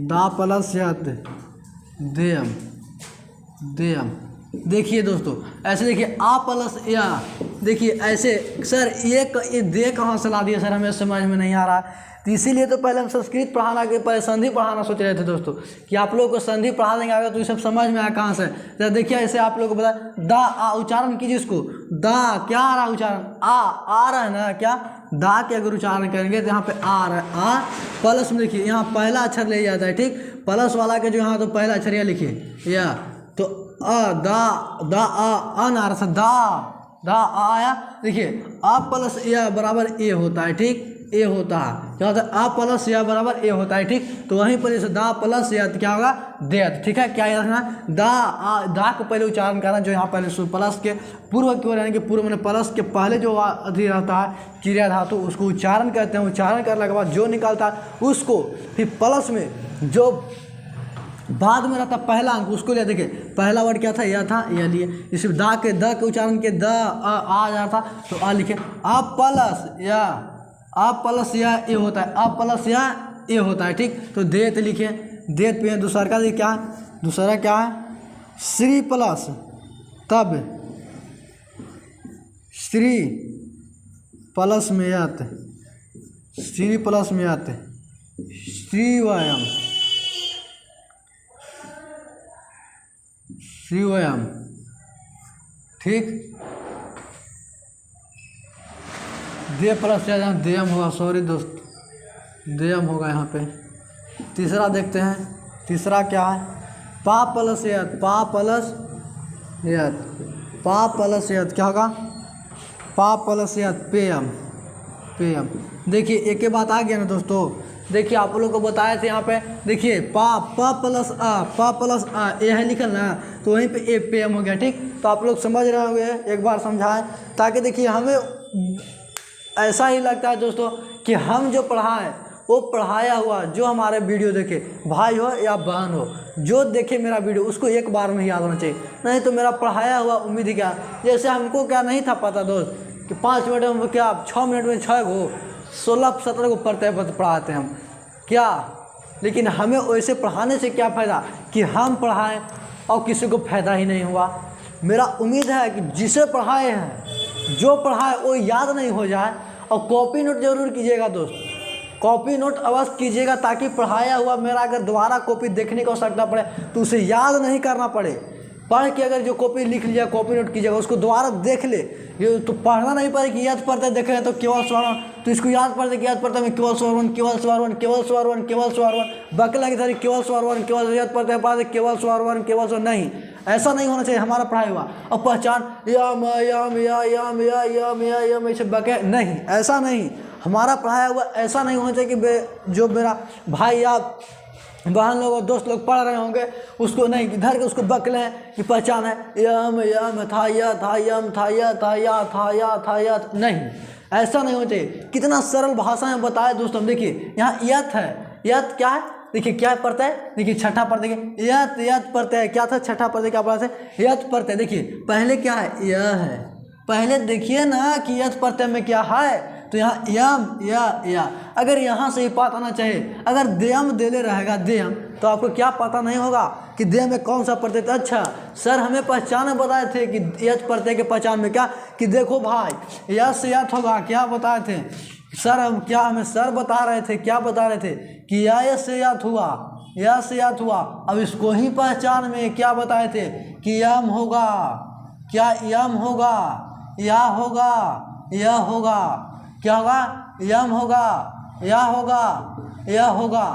दा प्लस यत, देयम, देयम। देखिए दोस्तों ऐसे देखिए, आ प्लस या, देखिए ऐसे। सर ये दे कहाँ से ला दिया सर, हमें समझ में नहीं आ रहा। तो इसीलिए तो पहले हम संस्कृत पढ़ाना के पहले संधि पढ़ाना सोच रहे थे दोस्तों, कि आप लोगों को संधि पढ़ा देंगे आगे तो ये सब समझ में आया कहाँ से। तो देखिए ऐसे आप लोगों को पता, दा आ उच्चारण कीजिए इसको। दा क्या आ रहा है उच्चारण? आ रहा है ना? क्या दा के अगर उच्चारण करेंगे तो यहाँ पे आ रहा है, आ प्लस में देखिए यहाँ पहला अक्षर ले जाता है, ठीक? प्लस वाला के जो यहाँ तो पहला अक्षर या लिखिए, या तो दा आ ना रहा, दा आया। देखिए आ प्लस या बराबर ए होता है, ठीक? ए होता है, क्या होता है? आ प्लस या बराबर ए होता है, ठीक? तो वहीं पर जैसे दा प्लस या क्या होगा? देत, ठीक है? क्या याद रखना? दा को पहले उच्चारण करना, जो यहाँ पहले प्लस के पूर्व की ओर, यानी कि पूर्व में प्लस के पहले जो अधि रहता है क्रिया धातु, उसको उच्चारण करते हैं। उच्चारण करने के बाद जो निकलता है उसको फिर प्लस में जो बाद में रहता पहला अंक, उसको लिया। देखिए पहला वर्ड क्या था? यह था, यह लिए। इस दा के उच्चारण के द आ जा था, तो आ लिखे। आ प्लस या ए होता है, आ प्लस या ए होता है, ठीक? तो देत लिखे, देत पे दूसरा का क्या है? दूसरा क्या है? श्री प्लस तब, श्री प्लस में यत, श्री प्लस में यत, श्रीवयम, श्रीवयम, ठीक? दे प्लस यहाँ देयम होगा, सॉरी दोस्त, देयम होगा यहाँ पे। तीसरा देखते हैं, तीसरा क्या है? पा प्लस यत, पा प्लस यत, पा प्लस यत क्या होगा? पा प्लस यत, पेयम, पेयम। देखिए एक ही बात आ गया ना दोस्तों। देखिए आप लोगों को बताया थे यहाँ पे, देखिए पा प्लस आ ए है लिखल ना, तो वहीं पे ए पेयम हो गया, ठीक? तो आप लोग समझ रहे होंगे, एक बार समझाएं, ताकि देखिए हमें ऐसा ही लगता है दोस्तों कि हम जो पढ़ाएं वो पढ़ाया हुआ जो हमारे वीडियो देखे, भाई हो या बहन हो, जो देखे मेरा वीडियो उसको एक बार में याद होना चाहिए, नहीं तो मेरा पढ़ाया हुआ उम्मीद ही क्या। जैसे हमको क्या नहीं था पता दोस्त कि 5 मिनट में क्या 6 मिनट में 6 को 16-17 को पढ़ाते हम क्या, लेकिन हमें वैसे पढ़ाने से क्या फ़ायदा कि हम पढ़ाएं और किसी को फ़ायदा ही नहीं हुआ। मेरा उम्मीद है कि जिसे पढ़ाए हैं, जो पढ़ाए वो याद नहीं हो जाए। और कॉपी नोट ज़रूर कीजिएगा दोस्त, कॉपी नोट अवश्य कीजिएगा, ताकि पढ़ाया हुआ मेरा अगर दोबारा कॉपी देखने की आवश्यकता पड़े तो उसे याद नहीं करना पड़े। पढ़ के अगर जो कॉपी लिख लिया, कॉपी नोट कीजिएगा, उसको दोबारा देख ले। ये तो पढ़ना नहीं पड़े कि याद पढ़ते देख रहे तो केवल स्वर वन, तो इसको याद पढ़ते कि याद पढ़ते मैं केवल स्वर वन, केवल स्वर वन, केवल स्वर वन, केवल स्वर वन, बकला की तरह केवल स्वर वन, केवल याद पढ़ते केवल स्वर वन, केवल स्वर नहीं। ऐसा नहीं होना चाहिए हमारा पढ़ाई हुआ। और पहचान यम यम या यम या यम या यम ऐसे बके नहीं, ऐसा नहीं हमारा पढ़ाया हुआ। ऐसा नहीं होना चाहिए कि जो मेरा भाई या बहन लोग और दोस्त लोग पढ़ रहे होंगे उसको नहीं इधर के उसको बकलें कि पहचान है यम यम था यम था या था या था या था या, नहीं, ऐसा नहीं होना चाहिए। कितना सरल भाषा में बताया दोस्तों। देखिए यहाँ यत है, यत क्या है, देखिए क्या पढ़ता है, देखिए छठा पढ़ते यत, यत पढ़ते है क्या था, छठा पढ़ते क्या पढ़ते यत पढ़ते। देखिए पहले क्या है, यह है, पहले देखिए ना कि यत पढ़ते में क्या है, तो यहाँ यम या। अगर यहाँ से ही पता आना चाहिए, अगर देयम देले रहेगा देयम, तो आपको क्या पता नहीं होगा कि देयम में कौन सा पढ़ते थे। अच्छा सर हमें पहचान बताए थे कि यत पढ़ते के पहचान में क्या, कि देखो भाई यत से यत होगा, क्या बताए थे सर, हम क्या हमें सर बता रहे थे, क्या बता रहे थे कि या से याद हुआ, या से याद हुआ। अब इसको ही पहचान में क्या बताए थे कि यम होगा, क्या यम होगा, या होगा, यह होगा, क्या होगा, यम होगा, या होगा, यह होगा।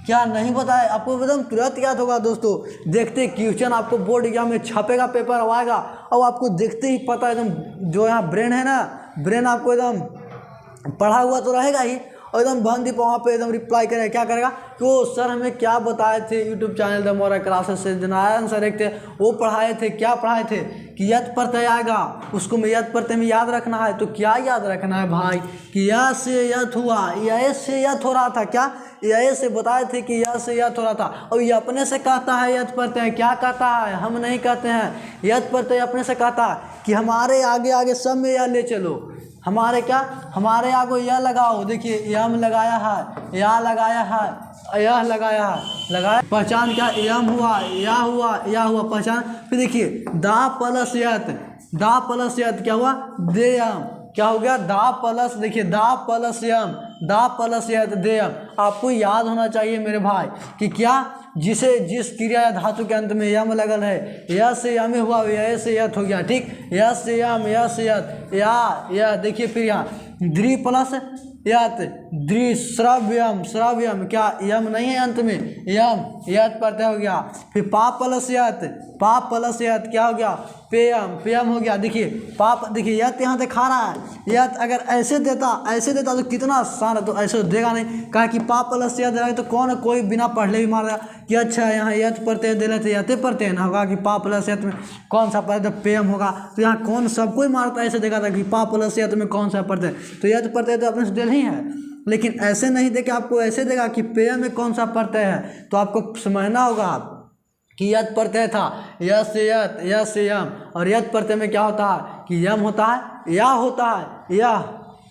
क्या नहीं बताए आपको, एकदम तुरंत याद होगा दोस्तों। देखते क्वेश्चन आपको बोर्ड एग्जाम में छपेगा, पेपर आएगा और आपको देखते ही पता एकदम, जो यहाँ ब्रेन है ना, ब्रेन आपको एकदम पढ़ा हुआ तो रहेगा ही, और एकदम बंदी वहाँ पे एकदम रिप्लाई करेगा, क्या करेगा कि वो सर हमें क्या बताए थे यूट्यूब चैनल द मोरा क्लासेस से, नारायण सर एक थे, वो पढ़ाए थे, क्या पढ़ाए थे कि यत प्रत्यय आएगा, उसको मैं यत प्रत्यय में याद रखना है। तो क्या याद रखना है भाई कि या से यत हुआ, या से यत हो रहा था, क्या या से बताए थे कि या से यत हो रहा था। और ये अपने से कहता है यत प्रत्यय, क्या कहता है, हम नहीं कहते हैं, यत प्रत्यय अपने से कहता है कि हमारे आगे आगे सब में यह ले चलो, हमारे क्या, हमारे आगे यह लगाओ। देखिए यम लगाया है, या लगाया है, यह लगाया है, लगाया, पहचान क्या, यम हुआ, या हुआ, या हुआ पहचान। फिर देखिए दा प्लस यत, दा प्लस यत क्या हुआ, देयम, क्या हो गया, दा प्लस, देखिए दा प्लस यम, दा प्लस यत देयम। आपको याद होना चाहिए मेरे भाई कि क्या, जिसे जिस क्रिया या धातु के अंत में यम लगल है, या से यम हुआ, या से यत हो गया, ठीक, या से यम, या से यत, या। देखिए फिर यहाँ द्रि प्लस यत, द्रि श्रव्यम, श्रव्यम क्या यम नहीं है अंत में, यम, यत प्रत्यय हो गया। फिर पाप प्लस यत, पाप प्लस यत क्या हो गया, पेयम, पेयम हो गया। देखिए पाप, देखिए यत यहाँ दिखा रहा है, यत अगर ऐसे देता तो कितना आसान है, तो ऐसे तो देगा नहीं, कहा कि पाप प्लस यत देगा तो कौन, कोई बिना पढ़ले भी मार देगा कि अच्छा यहाँ यत प्रत्यय दे रहे थे, यते प्रत्यय ना होगा कि पाप प्लस यत में कौन सा प्रत्यय, पेयम होगा। तो यहाँ कौन, सब कोई मारता ऐसे देखा था कि पाप प्लस यत में कौन सा प्रत्यय, तो यत प्रत्यय तो अपने से दे ही है, लेकिन ऐसे नहीं दे के आपको ऐसे देगा कि पेय में कौन सा प्रत्यय है। तो आपको समझना होगा कि यत प्रत्यय था, यस से यत, यस से यम, और यत प्रत्यय में क्या होता है कि यम होता है, या होता है, या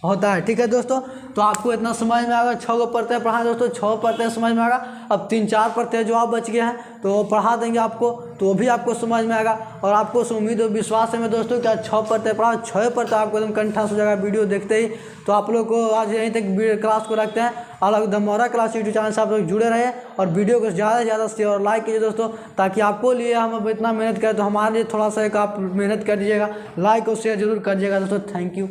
होता है। ठीक है दोस्तों, तो आपको इतना समझ में आएगा। 6 प्रत्यय पढ़ा दोस्तों, 6 प्रत्यय समझ में आएगा। अब 3-4 प्रत्यय जो आप बच गए हैं तो वो पढ़ा देंगे आपको, तो वो भी आपको समझ में आएगा। और आपको उम्मीद और विश्वास है मैं दोस्तों कि आज 6 प्रत्यय पढ़ा, 6 प्रत्यय आपको एकदम कंठस्थ हो जाएगा वीडियो देखते ही। तो आप लोग को आज यहीं तक क्लास को रखते हैं, और द मोरा क्लास यूट्यूब चैनल से आप लोग जुड़े रहे और वीडियो को ज़्यादा से ज़्यादा शेयर और लाइक कीजिए दोस्तों, ताकि आपको लिए हम अब इतना मेहनत करें तो हमारे लिए थोड़ा सा एक आप मेहनत कर दीजिएगा, लाइक और शेयर जरूर कर दीजिएगा दोस्तों। Thank you.